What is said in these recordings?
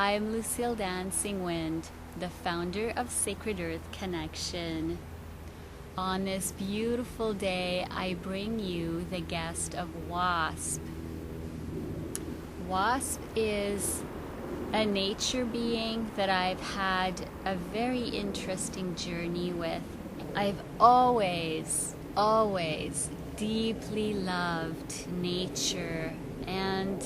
I'm Lucille DancingWind, the founder of Sacred Earth Connection. On this beautiful day, I bring you the guest of WASP. WASP is a nature being that I've had a very interesting journey with. I've always deeply loved nature, and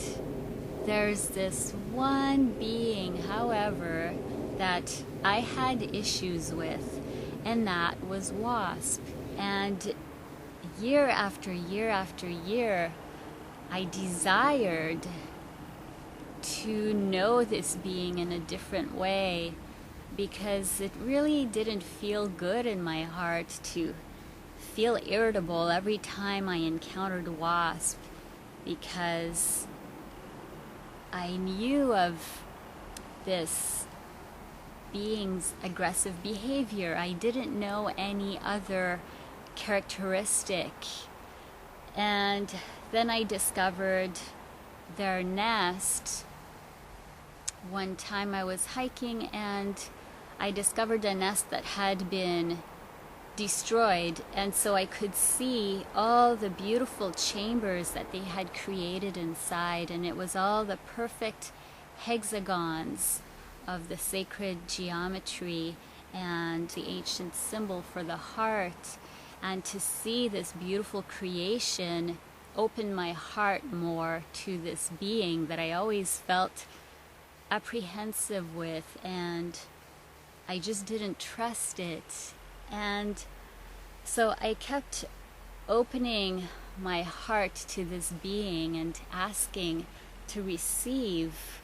there's this one being, however, that I had issues with, and that was WASP. And year after year after year, I desired to know this being in a different way, because it really didn't feel good in my heart to feel irritable every time I encountered WASP, because I knew of this being's aggressive behavior. I didn't know any other characteristic. And then I discovered their nest. One time I was hiking and I discovered a nest that had been destroyed, and so I could see all the beautiful chambers that they had created inside, and it was all the perfect hexagons of the sacred geometry and the ancient symbol for the heart. And to see this beautiful creation opened my heart more to this being that I always felt apprehensive with, and I just didn't trust it. And so I kept opening my heart to this being and asking to receive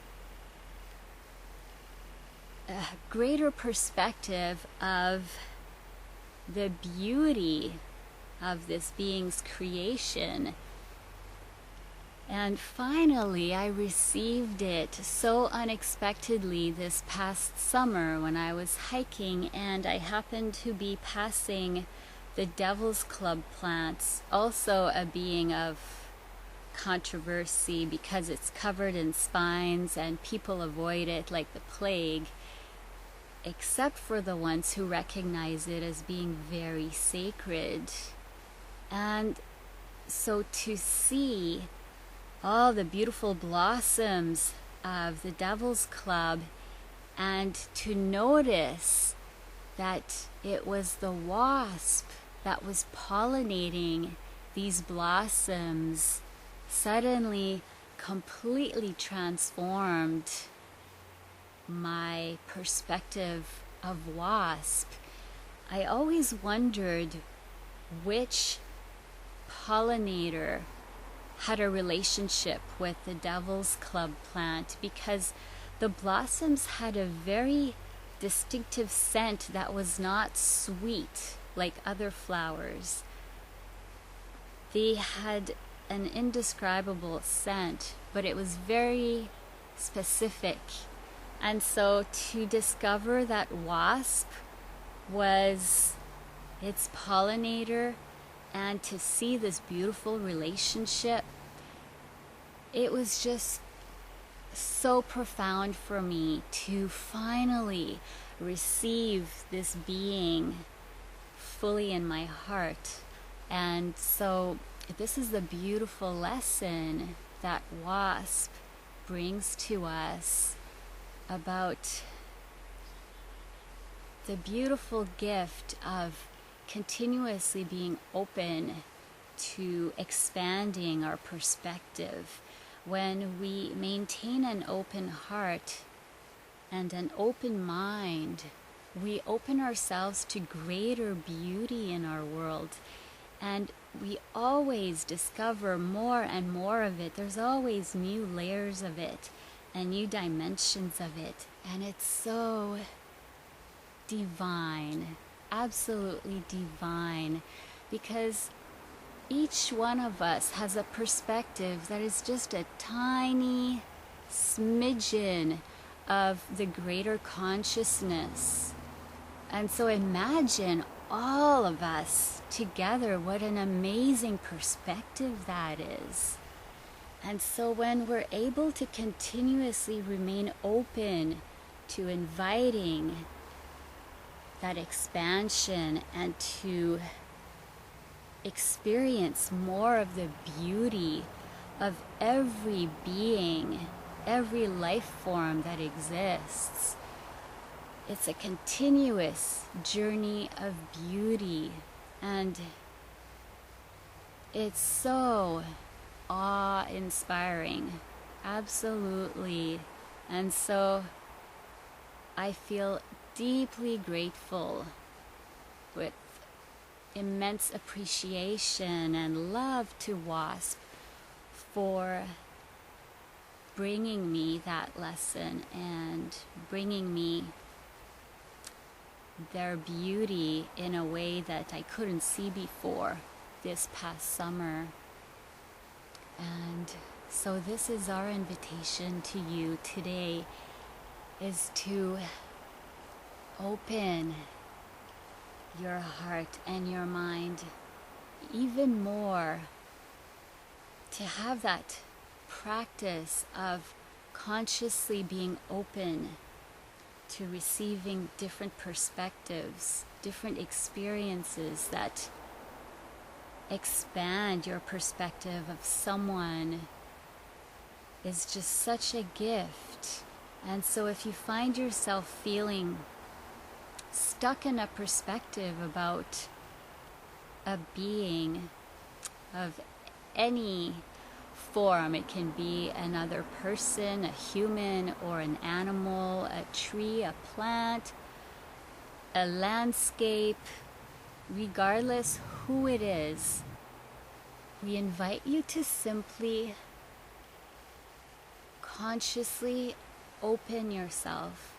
a greater perspective of the beauty of this being's creation. And finally, I received it so unexpectedly this past summer when I was hiking, and I happened to be passing the Devil's Club plants, also a being of controversy because it's covered in spines and people avoid it like the plague, except for the ones who recognize it as being very sacred. And so to see all the beautiful blossoms of the Devil's Club, and to notice that it was the wasp that was pollinating these blossoms, suddenly completely transformed my perspective of WASP. I always wondered which pollinator had a relationship with the Devil's Club plant, because the blossoms had a very distinctive scent that was not sweet like other flowers. They had an indescribable scent, but it was very specific. And so to discover that WASP was its pollinator, and to see this beautiful relationship, it was just so profound for me to finally receive this being fully in my heart. And so this is the beautiful lesson that WASP brings to us about the beautiful gift of continuously being open to expanding our perspective. When we maintain an open heart and an open mind, we open ourselves to greater beauty in our world, and we always discover more and more of it. There's always new layers of it and new dimensions of it, and it's so divine. Absolutely divine, because each one of us has a perspective that is just a tiny smidgen of the greater consciousness. And so imagine all of us together, what an amazing perspective that is. And so when we're able to continuously remain open to inviting that expansion and to experience more of the beauty of every being, every life form that exists, it's a continuous journey of beauty, and it's so awe-inspiring, absolutely. And so I feel deeply grateful, with immense appreciation and love to WASP for bringing me that lesson and bringing me their beauty in a way that I couldn't see before this past summer. And so this is our invitation to you today, is to open your heart and your mind even more, to have that practice of consciously being open to receiving different perspectives, different experiences that expand your perspective of someone, is just such a gift. And so if you find yourself feeling stuck in a perspective about a being of any form, it can be another person, a human, or an animal, a tree, a plant, a landscape, regardless who it is, we invite you to simply consciously open yourself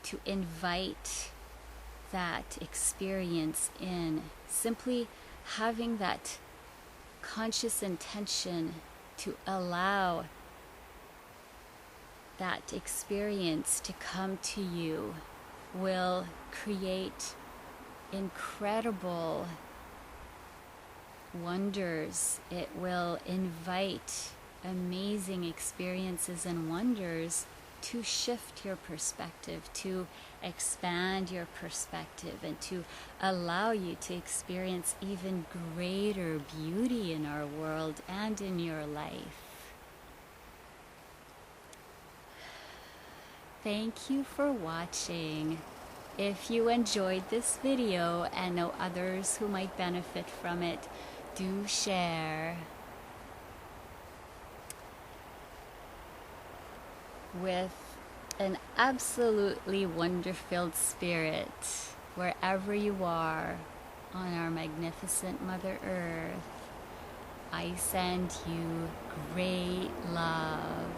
to invite that experience in, simply having that conscious intention to allow that experience to come to you will create incredible wonders. It will invite amazing experiences and wonders to shift your perspective, to expand your perspective, and to allow you to experience even greater beauty in our world and in your life. Thank you for watching. If you enjoyed this video and know others who might benefit from it, do share. With an absolutely wonder-filled spirit, wherever you are on our magnificent Mother Earth, I send you great love.